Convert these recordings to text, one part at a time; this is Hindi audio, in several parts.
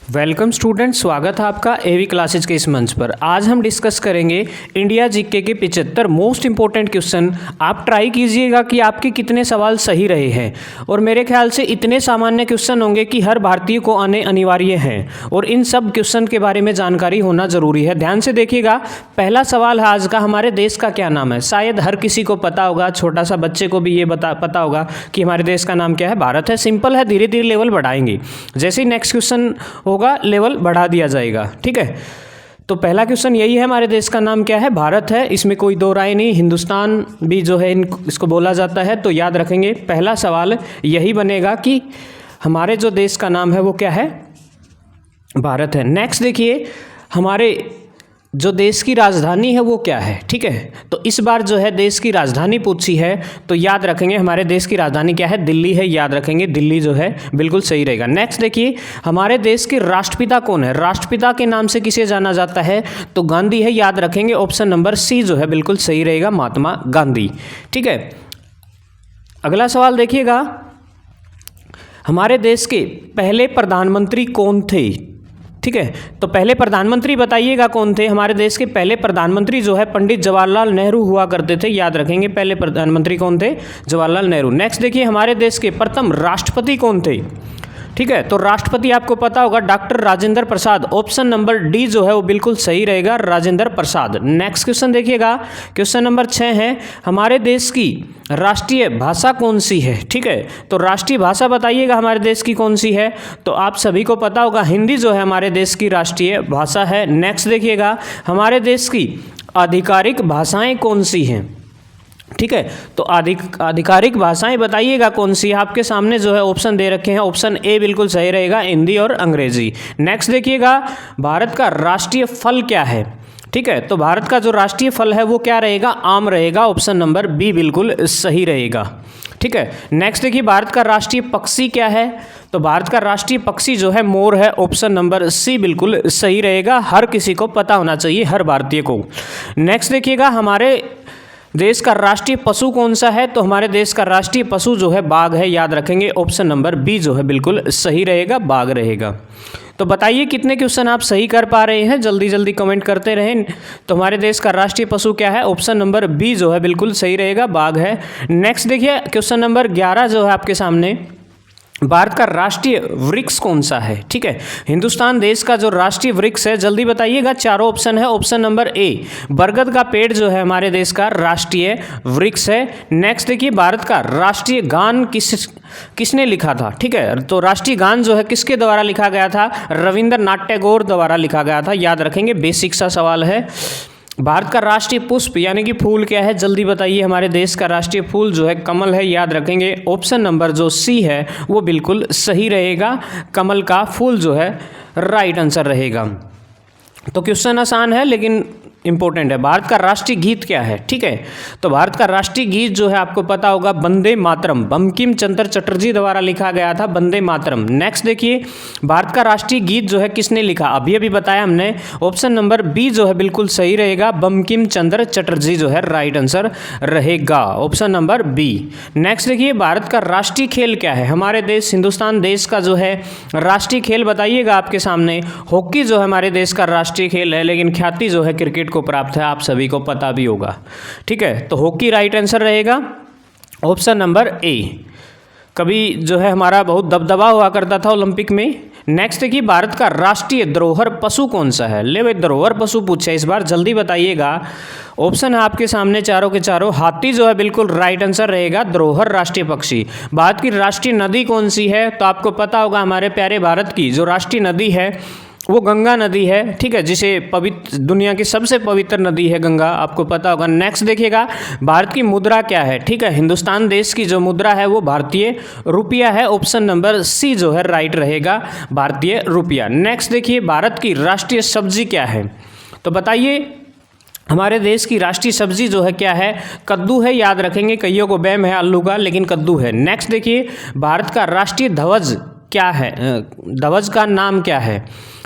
वेलकम स्टूडेंट, स्वागत है आपका एवी क्लासेज के इस मंच पर। आज हम डिस्कस करेंगे इंडिया जीके के 75 मोस्ट इंपॉर्टेंट क्वेश्चन। आप ट्राई कीजिएगा कि आपके कितने सवाल सही रहे हैं, और मेरे ख्याल से इतने सामान्य क्वेश्चन होंगे कि हर भारतीय को आने अनिवार्य हैं, और इन सब क्वेश्चन के बारे में जानकारी होना जरूरी है। ध्यान से देखिएगा। पहला सवाल है आज का, हमारे देश का क्या नाम है। शायद हर किसी को पता होगा, छोटा सा बच्चे को भी ये पता होगा कि हमारे देश का नाम क्या है। भारत है। सिंपल है, धीरे धीरे लेवल बढ़ाएंगे। जैसे ही नेक्स्ट क्वेश्चन होगा लेवल बढ़ा दिया जाएगा। ठीक है, तो पहला क्वेश्चन यही है, हमारे देश का नाम क्या है। भारत है, इसमें कोई दो राय नहीं। हिंदुस्तान भी जो है इसको बोला जाता है, तो याद रखेंगे पहला सवाल यही बनेगा कि हमारे जो देश का नाम है वो क्या है, भारत है। नेक्स्ट देखिए, हमारे जो देश की राजधानी है वो क्या है। ठीक है, तो इस बार जो है देश की राजधानी पूछी है, तो याद रखेंगे हमारे देश की राजधानी क्या है, दिल्ली है। याद रखेंगे दिल्ली जो है बिल्कुल सही रहेगा। नेक्स्ट देखिए, हमारे देश के राष्ट्रपिता कौन है। राष्ट्रपिता के नाम से किसे जाना जाता है, तो गांधी है। याद रखेंगे ऑप्शन नंबर सी जो है बिल्कुल सही रहेगा, महात्मा गांधी। ठीक है, अगला सवाल देखिएगा, हमारे देश के पहले प्रधानमंत्री कौन थे। ठीक है, तो पहले प्रधानमंत्री बताइएगा कौन थे। हमारे देश के पहले प्रधानमंत्री जो है पंडित जवाहरलाल नेहरू हुआ करते थे। याद रखेंगे पहले प्रधानमंत्री कौन थे, जवाहरलाल नेहरू। नेक्स्ट देखिए, हमारे देश के प्रथम राष्ट्रपति कौन थे। ठीक है, तो राष्ट्रपति आपको पता होगा doctor Rajendra Prasad. Option number D जो है वो बिल्कुल सही रहेगा, राजेंद्र प्रसाद। नेक्स्ट क्वेश्चन देखिएगा, क्वेश्चन नंबर 6 है, हमारे देश की राष्ट्रीय भाषा कौन सी है। ठीक है, तो राष्ट्रीय भाषा बताइएगा हमारे देश की कौन सी है, तो आप सभी को पता होगा हिंदी जो है हमारे देश की राष्ट्रीय भाषा है। नेक्स्ट देखिएगा, हमारे देश की आधिकारिक भाषाएं कौन सी हैं। ठीक है, तो आधिकारिक भाषाएं बताइएगा कौन सी है। आपके सामने जो है ऑप्शन दे रखे हैं, ऑप्शन ए बिल्कुल सही रहेगा, हिंदी और अंग्रेजी। नेक्स्ट देखिएगा, भारत का राष्ट्रीय फल क्या है। ठीक है, तो भारत का जो राष्ट्रीय फल है वो क्या रहेगा, आम रहेगा। ऑप्शन नंबर बी बिल्कुल सही रहेगा। ठीक है, नेक्स्ट देखिए, भारत का राष्ट्रीय पक्षी क्या है, तो भारत का राष्ट्रीय पक्षी जो है मोर है। ऑप्शन नंबर सी बिल्कुल सही रहेगा, हर किसी को पता होना चाहिए, हर भारतीय को। नेक्स्ट देखिएगा, हमारे देश का राष्ट्रीय पशु कौन सा है, तो हमारे देश का राष्ट्रीय पशु जो है बाघ है। याद रखेंगे ऑप्शन नंबर बी जो है बिल्कुल सही रहेगा, बाघ रहेगा। तो बताइए कितने क्वेश्चन आप सही कर पा रहे हैं, जल्दी जल्दी कमेंट करते रहें। तो हमारे देश का राष्ट्रीय पशु क्या है, ऑप्शन नंबर बी जो है बिल्कुल सही रहेगा, बाघ है। नेक्स्ट देखिए, क्वेश्चन नंबर 11 जो है आपके सामने, भारत का राष्ट्रीय वृक्ष कौन सा है। ठीक है, हिंदुस्तान देश का जो राष्ट्रीय वृक्ष है, जल्दी बताइएगा। चारों ऑप्शन है, ऑप्शन नंबर ए बरगद का पेड़ जो है हमारे देश का राष्ट्रीय वृक्ष है। नेक्स्ट देखिए, भारत का राष्ट्रीय गान किसने लिखा था। ठीक है, तो राष्ट्रीय गान जो है किसके द्वारा लिखा गया था, रविंद्रनाथ टैगोर द्वारा लिखा गया था। याद रखेंगे, बेसिक सा सवाल है। भारत का राष्ट्रीय पुष्प यानी कि फूल क्या है, जल्दी बताइए। हमारे देश का राष्ट्रीय फूल जो है कमल है। याद रखेंगे ऑप्शन नंबर जो सी है वो बिल्कुल सही रहेगा, कमल का फूल जो है राइट आंसर रहेगा। तो क्वेश्चन आसान है लेकिन इंपॉर्टेंट है। भारत का राष्ट्रीय गीत क्या है। ठीक है, तो भारत का राष्ट्रीय गीत जो है आपको पता होगा वंदे मातरम, बंकिम चंद्र चटर्जी द्वारा लिखा गया था, वंदे मातरम। नेक्स्ट देखिए, भारत का राष्ट्रीय गीत जो है किसने लिखा, अभी अभी बताया हमने। ऑप्शन नंबर बी जो है बिल्कुल सही रहेगा, बंकिम चंद्र चटर्जी जो है राइट आंसर रहेगा, ऑप्शन नंबर बी। नेक्स्ट देखिए, भारत का राष्ट्रीय खेल क्या है। हमारे देश हिंदुस्तान देश का जो है राष्ट्रीय खेल बताइएगा आपके सामने। हॉकी जो है हमारे देश का राष्ट्रीय खेल है, लेकिन ख्याति जो है क्रिकेट को प्राप्त है, आप सभी को पता भी होगा। ठीक है, तो हॉकी राइट आंसर रहेगा, ऑप्शन नंबर ए। कभी जो है हमारा बहुत दबदबा हुआ करता था ओलंपिक में। नेक्स्ट देखिए, भारत का राष्ट्रीय धरोहर पशु कौन सा है। ले भाई, धरोहर पशु पूछा है इस बार, जल्दी बताइएगा। ऑप्शन है आपके सामने चारों के चारों, हाथी जो है बिल्कुल राइट आंसर रहेगा, धरोहर राष्ट्रीय पक्षी। भारत की राष्ट्रीय नदी कौन सी है, तो आपको पता होगा हमारे प्यारे भारत की जो राष्ट्रीय नदी है वो गंगा नदी है। ठीक है, जिसे पवित्र, दुनिया की सबसे पवित्र नदी है गंगा, आपको पता होगा। नेक्स्ट देखिएगा, भारत की मुद्रा क्या है। ठीक है, हिंदुस्तान देश की जो मुद्रा है वो भारतीय रुपया है। ऑप्शन नंबर सी जो है राइट रहेगा, भारतीय रुपया। नेक्स्ट देखिए, भारत की राष्ट्रीय सब्जी क्या है, तो बताइए हमारे देश की राष्ट्रीय सब्जी जो है क्या है, कद्दू है। याद रखेंगे, कईयों को वहम है आलू का, लेकिन कद्दू है। नेक्स्ट देखिए, भारत का राष्ट्रीय ध्वज क्या है, ध्वज का नाम क्या है।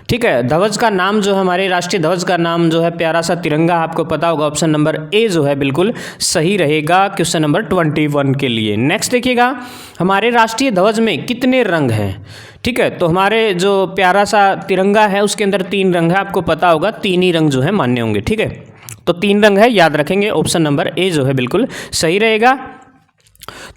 ठीक है, ध्वज का नाम जो है, हमारे राष्ट्रीय ध्वज का नाम जो है प्यारा सा तिरंगा, आपको पता होगा। ऑप्शन नंबर ए जो है बिल्कुल सही रहेगा क्वेश्चन नंबर 21 के लिए। नेक्स्ट देखिएगा, हमारे राष्ट्रीय ध्वज में कितने रंग हैं? ठीक है, तो हमारे जो प्यारा सा तिरंगा है उसके अंदर 3 रंग है, आपको पता होगा। 3 ही रंग जो है मान्य होंगे। ठीक है, तो 3 रंग है, याद रखेंगे। ऑप्शन नंबर ए जो है बिल्कुल सही रहेगा।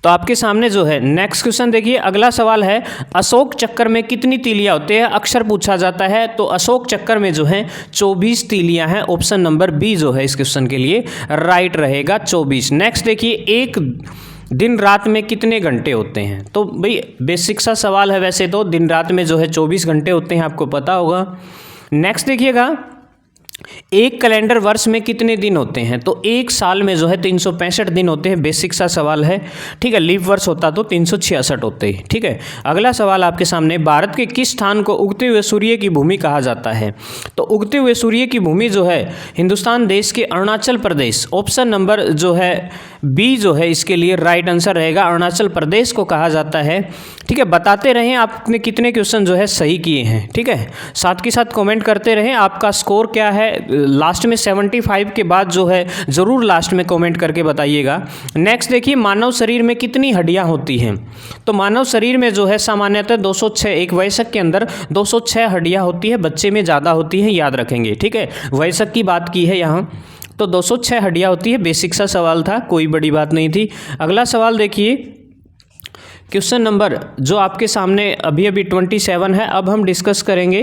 तो आपके सामने जो है नेक्स्ट क्वेश्चन देखिए, अगला सवाल है, अशोक चक्र में कितनी तीलियां होती है? अक्सर पूछा जाता है। तो अशोक चक्र में जो है 24 तीलियां हैं। ऑप्शन नंबर बी जो है इस क्वेश्चन के लिए राइट रहेगा, 24। नेक्स्ट देखिए, एक दिन रात में कितने घंटे होते हैं? तो भाई बेसिक सा सवाल है, वैसे तो दिन रात में जो है 24 घंटे होते हैं, आपको पता होगा। नेक्स्ट देखिएगा, एक कैलेंडर वर्ष में कितने दिन होते हैं? तो एक साल में जो है 365 दिन होते हैं। बेसिक सा सवाल है। ठीक है, लीप वर्ष होता तो 366 होते हैं। ठीक है, अगला सवाल आपके सामने, भारत के किस स्थान को उगते हुए सूर्य की भूमि कहा जाता है? तो उगते हुए सूर्य की भूमि जो है हिंदुस्तान देश के अरुणाचल प्रदेश। ऑप्शन नंबर जो है बी जो है इसके लिए राइट आंसर रहेगा, अरुणाचल प्रदेश को कहा जाता है। ठीक है, बताते रहें आपने कितने क्वेश्चन जो है सही किए हैं। ठीक है, साथ के साथ कमेंट करते रहें आपका स्कोर क्या है। लास्ट में 75 के बाद जो है ज़रूर लास्ट में कमेंट करके बताइएगा। नेक्स्ट देखिए, मानव शरीर में कितनी हड्डियां होती हैं? तो मानव शरीर में जो है सामान्यतः 206, एक वयस्क के अंदर 206 हड्डियां होती है, बच्चे में ज़्यादा होती हैं, याद रखेंगे। ठीक है, वयस्क की बात की है यहाँ, तो 206 हड्डियां होती है। बेसिक सा सवाल था, कोई बड़ी बात नहीं थी। अगला सवाल देखिए, क्वेश्चन नंबर जो आपके सामने अभी 27 है। अब हम डिस्कस करेंगे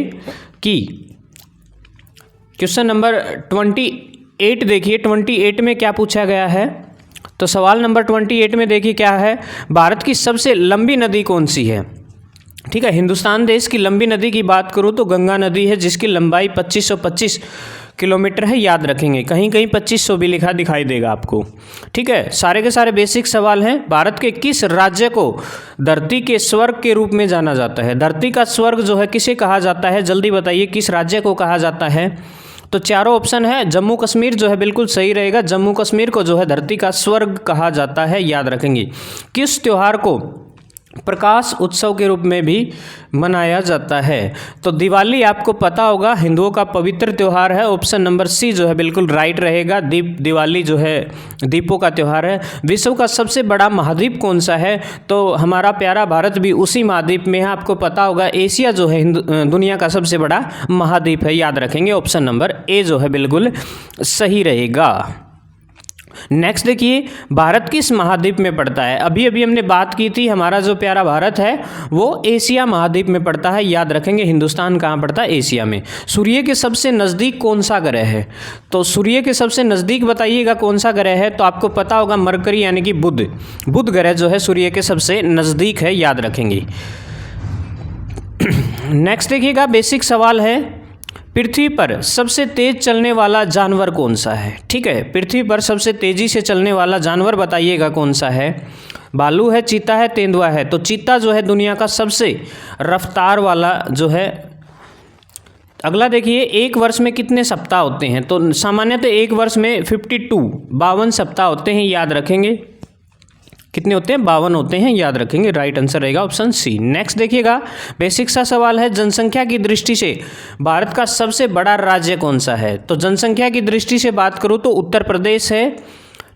कि क्वेश्चन नंबर 28 देखिए, 28 में क्या पूछा गया है? तो सवाल नंबर 28 में देखिए क्या है, भारत की सबसे लंबी नदी कौन सी है? ठीक है, हिंदुस्तान देश की लंबी नदी की बात करूँ तो गंगा नदी है, जिसकी लंबाई 2525 किलोमीटर है, याद रखेंगे। कहीं कहीं 2500 भी लिखा दिखाई देगा आपको। ठीक है, सारे के सारे बेसिक सवाल हैं। भारत के किस राज्य को धरती के स्वर्ग के रूप में जाना जाता है? धरती का स्वर्ग जो है किसे कहा जाता है? जल्दी बताइए, किस राज्य को कहा जाता है? तो चारों ऑप्शन है, जम्मू कश्मीर जो है बिल्कुल सही रहेगा। जम्मू कश्मीर को जो है धरती का स्वर्ग कहा जाता है, याद रखेंगे। किस त्योहार को प्रकाश उत्सव के रूप में भी मनाया जाता है? तो दिवाली आपको पता होगा, हिंदुओं का पवित्र त्यौहार है। ऑप्शन नंबर सी जो है बिल्कुल राइट रहेगा। दिवाली जो है दीपों का त्यौहार है। विश्व का सबसे बड़ा महाद्वीप कौन सा है? तो हमारा प्यारा भारत भी उसी महाद्वीप में है, आपको पता होगा। एशिया जो है दुनिया का सबसे बड़ा महाद्वीप है, याद रखेंगे। ऑप्शन नंबर ए जो है बिल्कुल सही रहेगा। नेक्स्ट देखिए, भारत किस महाद्वीप में पड़ता है? अभी अभी हमने बात की थी, हमारा जो प्यारा भारत है वो एशिया महाद्वीप में पड़ता है, याद रखेंगे। हिंदुस्तान कहाँ पड़ता है? एशिया में। सूर्य के सबसे नज़दीक कौन सा ग्रह है? तो सूर्य के सबसे नज़दीक बताइएगा कौन सा ग्रह है? तो आपको पता होगा मरकरी यानी कि बुध ग्रह जो है सूर्य के सबसे नज़दीक है, याद रखेंगे। नेक्स्ट देखिएगा, बेसिक सवाल है, पृथ्वी पर सबसे तेज चलने वाला जानवर कौन सा है? ठीक है, पृथ्वी पर सबसे तेजी से चलने वाला जानवर बताइएगा कौन सा है? भालू है, चीता है, तेंदुआ है? तो चीता जो है दुनिया का सबसे रफ्तार वाला जो है। अगला देखिए, एक वर्ष में कितने सप्ताह होते हैं? तो सामान्यतः एक वर्ष में 52 सप्ताह होते हैं, याद रखेंगे। कितने होते हैं? 52 होते हैं, याद रखेंगे। राइट आंसर रहेगा ऑप्शन सी। नेक्स्ट देखिएगा, बेसिक सा सवाल है, जनसंख्या की दृष्टि से भारत का सबसे बड़ा राज्य कौन सा है? तो जनसंख्या की दृष्टि से बात करूँ तो उत्तर प्रदेश है।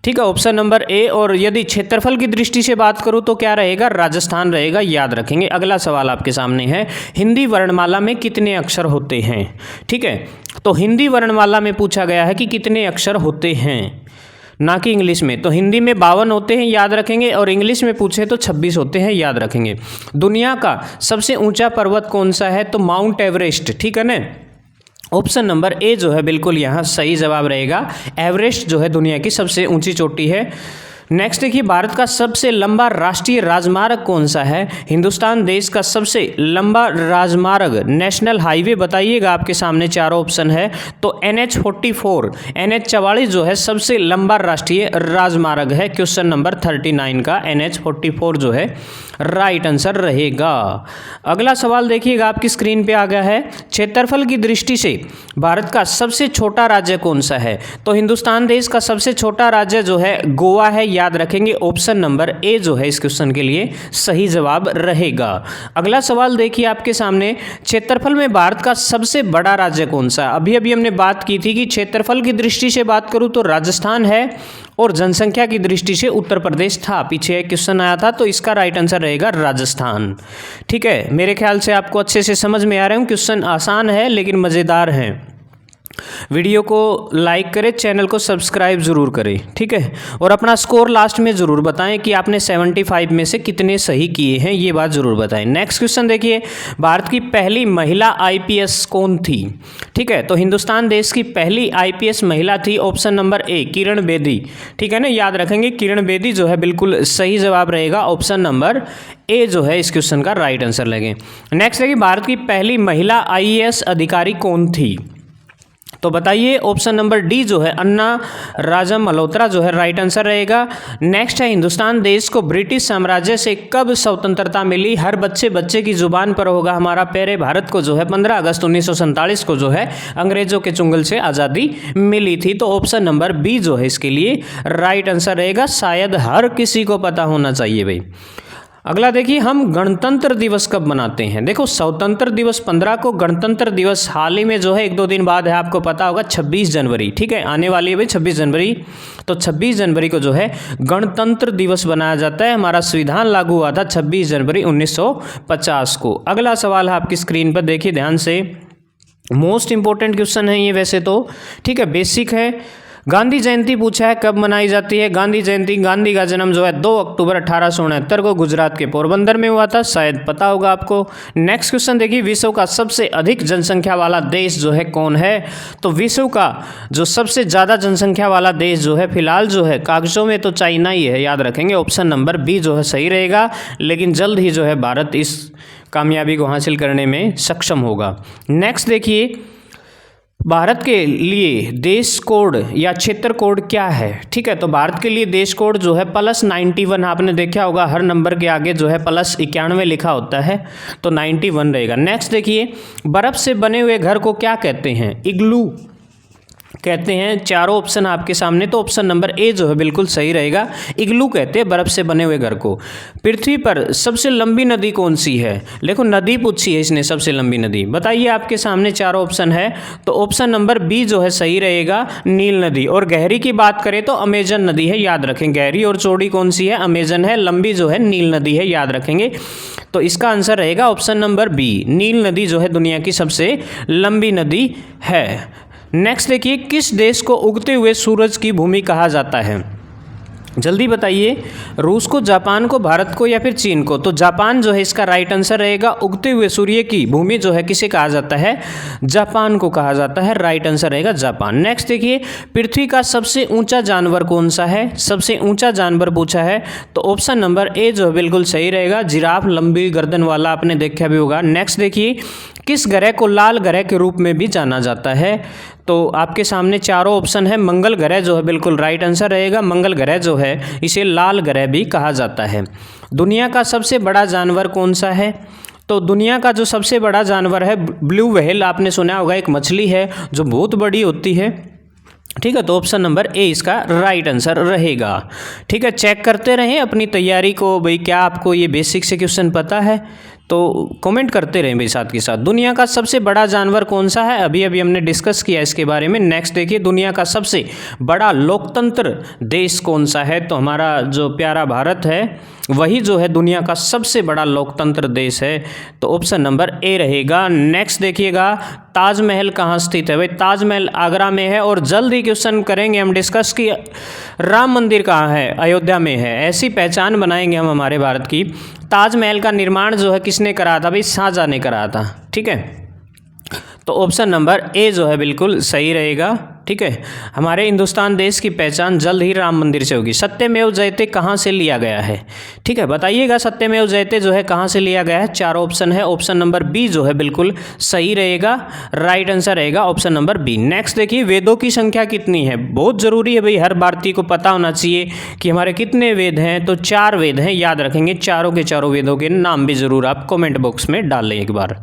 ठीक है, ऑप्शन नंबर ए। और यदि क्षेत्रफल की दृष्टि से बात करूँ तो क्या रहेगा? राजस्थान रहेगा, याद रखेंगे। अगला सवाल आपके सामने है, हिंदी वर्णमाला में कितने अक्षर होते हैं? ठीक है, तो हिंदी वर्णमाला में पूछा गया है कि कितने अक्षर होते हैं, ना कि इंग्लिश में। तो हिंदी में 52 होते हैं, याद रखेंगे। और इंग्लिश में पूछे तो 26 होते हैं, याद रखेंगे। दुनिया का सबसे ऊंचा पर्वत कौन सा है? तो माउंट एवरेस्ट। ठीक है ना, ऑप्शन नंबर ए जो है बिल्कुल यहाँ सही जवाब रहेगा। एवरेस्ट जो है दुनिया की सबसे ऊंची चोटी है। नेक्स्ट देखिए, भारत का सबसे लंबा राष्ट्रीय राजमार्ग कौन सा है? हिंदुस्तान देश का सबसे लंबा राजमार्ग, नेशनल हाईवे बताइएगा। आपके सामने चारों ऑप्शन है। तो NH44, NH44 जो है सबसे लंबा राष्ट्रीय राजमार्ग है। क्वेश्चन नंबर 39 का NH44 जो है राइट आंसर रहेगा। अगला सवाल देखिएगा, आपकी स्क्रीन पे आ गया है। क्षेत्रफल की दृष्टि से भारत का सबसे छोटा राज्य कौन सा है? तो हिंदुस्तान देश का सबसे छोटा राज्य जो है गोवा है, याद रखेंगे ऑप्शन नंबर ए जो है इस क्वेश्चन के लिए सही जवाब रहेगा। अगला सवाल देखिए आपके सामने, क्षेत्रफल में भारत का सबसे बड़ा राज्य कौन सा है? अभी हमने बात की थी कि क्षेत्रफल की दृष्टि से बात करूं तो राजस्थान है और जनसंख्या की दृष्टि से उत्तर प्रदेश था। पीछे एक क्वेश्चन आया था, तो इसका राइट आंसर रहेगा राजस्थान। ठीक है, मेरे ख्याल से आपको अच्छे से समझ में आ रहे हैं। क्वेश्चन आसान है लेकिन मज़ेदार है। वीडियो को लाइक करें, चैनल को सब्सक्राइब ज़रूर करें। ठीक है, और अपना स्कोर लास्ट में ज़रूर बताएं कि आपने 75 में से कितने सही किए हैं, ये बात ज़रूर बताएं। नेक्स्ट क्वेश्चन देखिए, भारत की पहली महिला आईपीएस कौन थी? ठीक है, तो हिंदुस्तान देश की पहली आईपीएस महिला थी option number A Kiran Bedi. ठीक है ना, याद रखेंगे किरण बेदी जो है बिल्कुल सही जवाब रहेगा। ऑप्शन नंबर ए जो है इस क्वेश्चन का राइट आंसर लगे। नेक्स्ट देखिए, भारत की पहली महिला आईएएस अधिकारी कौन थी? तो बताइए, ऑप्शन नंबर डी जो है अन्ना राजा मल्होत्रा जो है राइट आंसर रहेगा। नेक्स्ट है, हिंदुस्तान देश को ब्रिटिश साम्राज्य से कब स्वतंत्रता मिली? हर बच्चे की जुबान पर होगा हमारा प्यारे भारत को जो है 15 अगस्त 1947 को जो है अंग्रेजों के चुंगल से आज़ादी मिली थी। तो ऑप्शन नंबर बी जो है इसके लिए राइट आंसर रहेगा। शायद हर किसी को पता होना चाहिए भाई। अगला देखिए, हम गणतंत्र दिवस कब मनाते हैं? देखो, स्वतंत्र दिवस 15 को, गणतंत्र दिवस हाल ही में जो है 1-2 दिन बाद है, आपको पता होगा 26 जनवरी। ठीक है, आने वाली है भाई 26 जनवरी। तो 26 जनवरी को जो है गणतंत्र दिवस बनाया जाता है। हमारा संविधान लागू हुआ था 26 जनवरी 1950 को। अगला सवाल है आपकी स्क्रीन पर, देखिए ध्यान से, मोस्ट इंपॉर्टेंट क्वेश्चन है ये वैसे तो। ठीक है, बेसिक है। गांधी जयंती पूछा है कब मनाई जाती है? गांधी जयंती, गांधी का जन्म जो है 2 अक्टूबर 1869 को गुजरात के पोरबंदर में हुआ था, शायद पता होगा आपको। नेक्स्ट क्वेश्चन देखिए, विश्व का सबसे अधिक जनसंख्या वाला देश जो है कौन है? तो विश्व का जो सबसे ज़्यादा जनसंख्या वाला देश जो है फिलहाल जो है कागजों में तो चाइना ही है, याद रखेंगे। ऑप्शन नंबर बी जो है सही रहेगा, लेकिन जल्द ही जो है भारत इस कामयाबी को हासिल करने में सक्षम होगा। नेक्स्ट देखिए, भारत के लिए देश कोड या क्षेत्र कोड क्या है? ठीक है, तो भारत के लिए देश कोड जो है +91, आपने देखा होगा हर नंबर के आगे जो है +91 लिखा होता है, तो 91 रहेगा। नेक्स्ट देखिए, बर्फ़ से बने हुए घर को क्या कहते हैं? इग्लू कहते हैं। चारों ऑप्शन आपके सामने, तो ऑप्शन नंबर ए जो है बिल्कुल सही रहेगा। इग्लू कहते हैं बर्फ़ से बने हुए घर को। पृथ्वी पर सबसे लंबी नदी कौन सी है? देखो, नदी पूछी है इसने, सबसे लंबी नदी बताइए। आपके सामने चारों ऑप्शन है, तो ऑप्शन नंबर बी जो है सही रहेगा, नील नदी। और गहरी की बात करें तो अमेजन नदी है, याद रखें। गहरी और चौड़ी कौन सी है? अमेजन है। लंबी जो है नील नदी है, याद रखेंगे। तो इसका आंसर रहेगा ऑप्शन नंबर बी, नील नदी जो है दुनिया की सबसे लंबी नदी है। नेक्स्ट देखिए, किस देश को उगते हुए सूरज की भूमि कहा जाता है? जल्दी बताइए, रूस को, जापान को, भारत को या फिर चीन को? तो जापान जो है इसका राइट आंसर रहेगा। उगते हुए सूर्य की भूमि जो है किसे कहा जाता है? जापान को कहा जाता है। राइट आंसर रहेगा जापान। नेक्स्ट देखिए, पृथ्वी का सबसे ऊंचा जानवर कौन सा है? सबसे ऊंचा जानवर पूछा है, तो ऑप्शन नंबर ए जो है बिल्कुल सही रहेगा, जिराफ, लंबी गर्दन वाला, आपने देखा भी होगा। नेक्स्ट देखिए, किस ग्रह को लाल ग्रह के रूप में भी जाना जाता है? तो आपके सामने चारों ऑप्शन है। मंगल ग्रह जो है बिल्कुल राइट आंसर रहेगा। मंगल ग्रह जो है इसे लाल ग्रह भी कहा जाता है। दुनिया का सबसे बड़ा जानवर कौन सा है? तो दुनिया का जो सबसे बड़ा जानवर है ब्लू व्हेल, आपने सुना होगा, एक मछली है जो बहुत बड़ी होती है। ठीक है, तो ऑप्शन नंबर ए इसका राइट आंसर रहेगा। ठीक है, चेक करते रहें अपनी तैयारी को भाई, क्या आपको ये बेसिक से क्वेश्चन पता है? तो कमेंट करते रहें भाई साथ के साथ। दुनिया का सबसे बड़ा जानवर कौन सा है? अभी हमने डिस्कस किया इसके बारे में। नेक्स्ट देखिए, दुनिया का सबसे बड़ा लोकतंत्र देश कौन सा है? तो हमारा जो प्यारा भारत है वही जो है दुनिया का सबसे बड़ा लोकतंत्र देश है, तो ऑप्शन नंबर ए रहेगा। नेक्स्ट देखिएगा, ताजमहल कहाँ स्थित है? भाई ताजमहल आगरा में है। और जल्द ही क्वेश्चन करेंगे हम डिस्कस कि राम मंदिर कहाँ है? अयोध्या में है। ऐसी पहचान बनाएंगे हम हमारे भारत की। ताजमहल का निर्माण जो है किसने कराया था? भाई शाहजहां ने कराया था। ठीक है, तो ऑप्शन नंबर ए जो है बिल्कुल सही रहेगा। ठीक है, हमारे हिंदुस्तान देश की पहचान जल्द ही राम मंदिर से होगी। सत्यमेव जयते कहाँ से लिया गया है? ठीक है, बताइएगा सत्यमेव जयते जो है कहाँ से लिया गया है? चारों ऑप्शन है, ऑप्शन नंबर बी जो है बिल्कुल सही रहेगा। राइट आंसर रहेगा ऑप्शन नंबर बी। नेक्स्ट देखिए, वेदों की संख्या कितनी है? बहुत जरूरी है भाई, हर भारतीय को पता होना चाहिए कि हमारे कितने वेद हैं। तो 4 वेद हैं, याद रखेंगे। चारों के चारों वेदों के नाम भी जरूर आप कमेंट बॉक्स में डाल लें एक बार।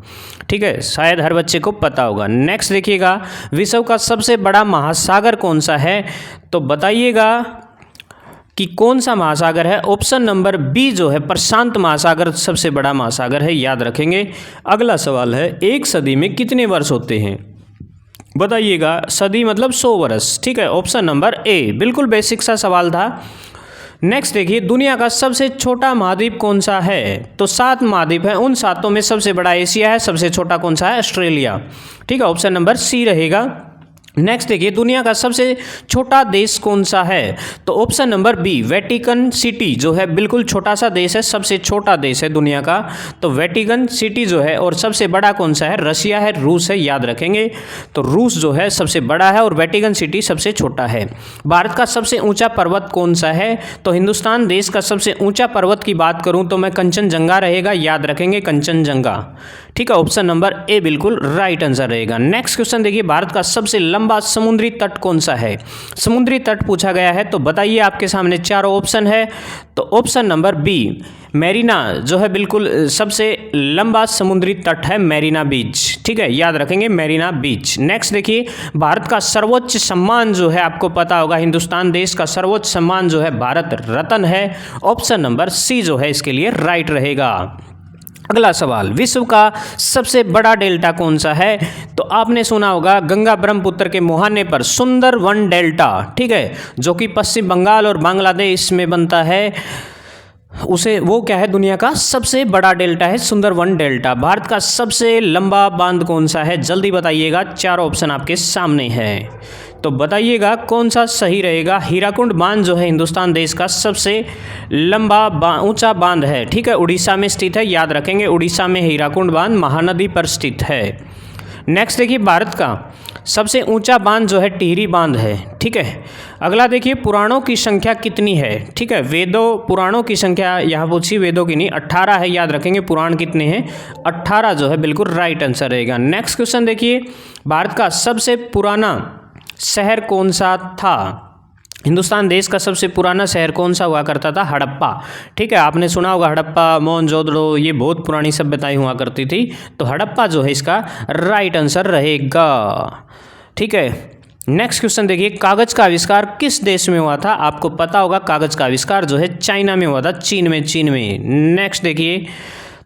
ठीक है, शायद हर बच्चे को पता होगा। नेक्स्ट देखिएगा, विश्व का सबसे बड़ा महासागर कौन सा है? तो बताइएगा कि कौन सा महासागर है। ऑप्शन नंबर बी जो है प्रशांत महासागर सबसे बड़ा महासागर है, याद रखेंगे। अगला सवाल है, एक सदी में कितने वर्ष होते हैं, बताइएगा। सदी मतलब 100 वर्ष, ठीक है। ऑप्शन नंबर ए, बिल्कुल बेसिक सा सवाल था। नेक्स्ट देखिए, दुनिया का सबसे छोटा महाद्वीप कौन सा है। तो 7 महाद्वीप हैं, उन 7 में सबसे बड़ा एशिया है, सबसे छोटा कौन सा है, ऑस्ट्रेलिया, ठीक है। ऑप्शन नंबर सी रहेगा। नेक्स्ट देखिए, दुनिया का सबसे छोटा देश कौन सा है। तो option number B, Vatican city जो है बिल्कुल छोटा सा देश है, सबसे छोटा देश है दुनिया का, तो वेटिकन सिटी जो है। और सबसे बड़ा कौन सा है, रशिया है, रूस है, याद रखेंगे। तो रूस जो है सबसे बड़ा है और वेटिकन सिटी सबसे छोटा है। भारत का सबसे ऊंचा पर्वत कौन सा है। तो हिंदुस्तान देश का सबसे ऊंचा पर्वत की बात करूं तो मैं कंचनजंगा रहेगा, याद रखेंगे कंचनजंगा, ठीक है। ऑप्शन नंबर ए बिल्कुल राइट आंसर रहेगा। नेक्स्ट क्वेश्चन देखिए, भारत का सबसे लंबा समुद्री तट कौन सा है। समुद्री तट पूछा गया है, तो बताइए, आपके सामने चारों ऑप्शन है। तो ऑप्शन नंबर बी, मैरीना जो है बिल्कुल सबसे लंबा समुद्री तट है, मैरीना बीच, ठीक है, याद रखेंगे मैरीना बीच। नेक्स्ट देखिए, भारत का सर्वोच्च सम्मान जो है, आपको पता होगा हिंदुस्तान देश का सर्वोच्च सम्मान जो है भारत रत्न है। ऑप्शन नंबर सी जो है इसके लिए राइट रहेगा। अगला सवाल, विश्व का सबसे बड़ा डेल्टा कौन सा है। तो आपने सुना होगा गंगा ब्रह्मपुत्र के मुहाने पर सुंदरवन डेल्टा, ठीक है, जो कि पश्चिम बंगाल और बांग्लादेश में बनता है, उसे वो क्या है, दुनिया का सबसे बड़ा डेल्टा है सुंदरवन डेल्टा। भारत का सबसे लंबा बांध कौन सा है, जल्दी बताइएगा, चार ऑप्शन आपके सामने है, तो बताइएगा कौन सा सही रहेगा। हीराकुंड बांध जो है हिंदुस्तान देश का सबसे लंबा ऊंचा बांध है, ठीक है, उड़ीसा में स्थित है, याद रखेंगे उड़ीसा में हीराकुंड बांध महानदी पर स्थित है। नेक्स्ट देखिए, भारत का सबसे ऊंचा बांध जो है टिहरी बांध है, ठीक है। अगला देखिए, पुराणों की संख्या कितनी है, ठीक है, वेदों पुराणों की संख्या यहाँ पूछी, वेदों की नहीं, 18 है, याद रखेंगे पुराण कितने हैं, 18 जो है बिल्कुल राइट आंसर रहेगा। नेक्स्ट क्वेश्चन देखिए, भारत का सबसे पुराना शहर कौन सा था। हिंदुस्तान देश का सबसे पुराना शहर कौन सा हुआ करता था, हड़प्पा, ठीक है, आपने सुना होगा हड़प्पा, मोहनजोदड़ो, ये बहुत पुरानी सभ्यताएं हुआ करती थी, तो हड़प्पा जो है इसका राइट आंसर रहेगा, ठीक है। नेक्स्ट क्वेश्चन देखिए, कागज का आविष्कार किस देश में हुआ था। आपको पता होगा कागज का आविष्कार जो है चाइना में हुआ था, चीन में। नेक्स्ट देखिए,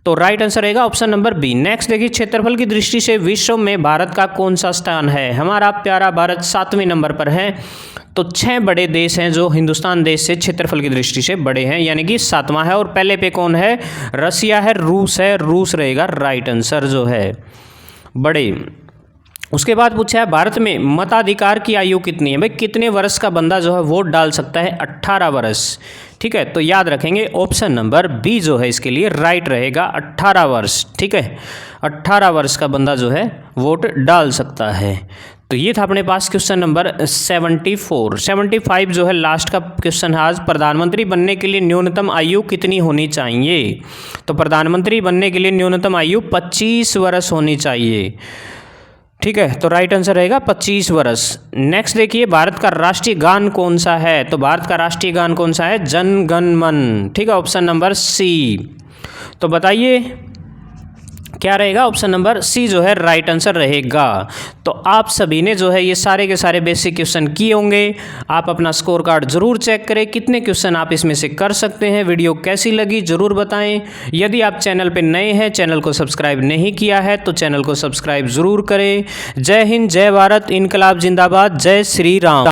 तो राइट आंसर रहेगा ऑप्शन नंबर बी। नेक्स्ट देखिए, क्षेत्रफल की दृष्टि से विश्व में भारत का कौन सा स्थान है। हमारा प्यारा भारत 7वें नंबर पर है, तो 6 बड़े देश हैं जो हिंदुस्तान देश से क्षेत्रफल की दृष्टि से बड़े हैं, यानी कि 7वां है। और पहले पे कौन है, रसिया है, रूस रहेगा राइट आंसर जो है बड़े। उसके बाद पूछा है, भारत में मताधिकार की आयु कितनी है। भाई कितने वर्ष का बंदा जो है वोट डाल सकता है, 18 वर्ष, ठीक है, तो याद रखेंगे ऑप्शन नंबर बी जो है इसके लिए राइट रहेगा, 18 वर्ष, ठीक है, 18 वर्ष का बंदा जो है वोट डाल सकता है। तो ये था अपने पास क्वेश्चन नंबर 75 जो है लास्ट का क्वेश्चन है आज। प्रधानमंत्री बनने के लिए न्यूनतम आयु कितनी होनी चाहिए। तो प्रधानमंत्री बनने के लिए न्यूनतम आयु 25 वर्ष होनी चाहिए, ठीक है, तो राइट आंसर रहेगा 25 वर्ष। नेक्स्ट देखिए, भारत का राष्ट्रीय गान कौन सा है। तो भारत का राष्ट्रीय गान कौन सा है, जन गण मन, ठीक है, ऑप्शन नंबर सी। तो बताइए क्या रहेगा, ऑप्शन नंबर सी जो है राइट आंसर रहेगा। तो आप सभी ने जो है ये सारे के सारे बेसिक क्वेश्चन किए होंगे। आप अपना स्कोर कार्ड जरूर चेक करें, कितने क्वेश्चन आप इसमें से कर सकते हैं। वीडियो कैसी लगी जरूर बताएं। यदि आप चैनल पे नए हैं, चैनल को सब्सक्राइब नहीं किया है तो चैनल को सब्सक्राइब जरूर करें। जय हिंद, जय भारत, इनकलाब जिंदाबाद, जय श्री राम।